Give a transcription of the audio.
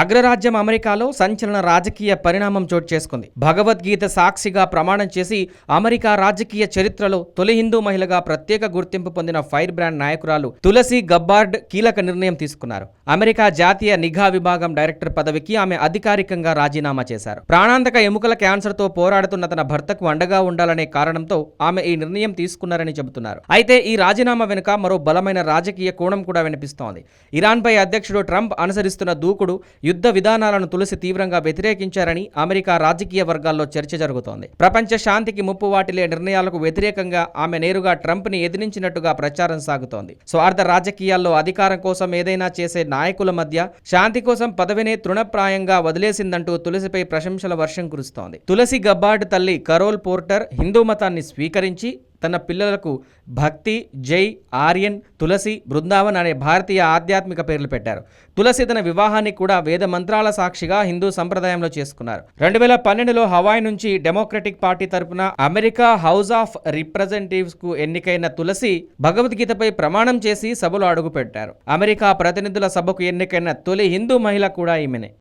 అగ్రరాజ్యం అమెరికాలో సంచలన రాజకీయ పరిణామం చోటు చేసుకుంది. భగవద్గీత సాక్షిగా ప్రమాణం చేసి అమెరికా రాజకీయ చరిత్రలో తొలి హిందూ మహిళగా ప్రత్యేక గుర్తింపు పొందిన ఫైర్ బ్రాండ్ నాయకురాలు తులసి గబ్బార్డ్ కీలక నిర్ణయం తీసుకున్నారు. అమెరికా జాతీయ నిఘా విభాగం డైరెక్టర్ పదవికి ఆమె అధికారికంగా రాజీనామా చేశారు. ప్రాణాంతక ఎముకల క్యాన్సర్తో పోరాడుతున్న తన భర్తకు అండగా ఉండాలనే కారణంతో ఆమె ఈ నిర్ణయం తీసుకున్నారని చెబుతున్నారు. అయితే ఈ రాజీనామా వెనుక మరో బలమైన రాజకీయ కోణం కూడా వినిపిస్తోంది. ఇరాన్పై అధ్యక్షుడు ట్రంప్ అనుసరిస్తున్న దూకుడు యుద్ధ విధానాలను తులసి తీవ్రంగా వ్యతిరేకించారని అమెరికా రాజకీయ వర్గాల్లో చర్చ జరుగుతోంది. ప్రపంచ శాంతికి ముప్పు వాటిల్లే నిర్ణయాలకు వ్యతిరేకంగా ఆమె నేరుగా ట్రంప్ ని ఎదిరించినట్టుగా ప్రచారం సాగుతోంది. స్వార్థ రాజకీయాల్లో అధికారం కోసం ఏదైనా చేసే నాయకుల మధ్య శాంతి కోసం పదవినే తృణప్రాయంగా వదిలేసిందంటూ తులసిపై ప్రశంసల వర్షం కురుస్తోంది. తులసి గబ్బార్డ్ తల్లి కరోల్ పోర్టర్ హిందూ మతాన్ని స్వీకరించి తన పిల్లలకు భక్తి, జై, ఆర్యన్, తులసి, బృందావన్ అనే భారతీయ ఆధ్యాత్మిక పేర్లు పెట్టారు. తులసి తన వివాహాన్ని కూడా వేద మంత్రాల సాక్షిగా హిందూ సంప్రదాయంలో చేసుకున్నారు. 2012లో హవాయ్ నుంచి డెమోక్రటిక్ పార్టీ తరపున అమెరికా హౌస్ ఆఫ్ రిప్రజెంటేటివ్స్ కు ఎన్నికైన తులసి భగవద్గీతపై ప్రమాణం చేసి సభలో అడుగుపెట్టారు. అమెరికా ప్రతినిధుల సభకు ఎన్నికైన తొలి హిందూ మహిళ కూడా ఈమెనే.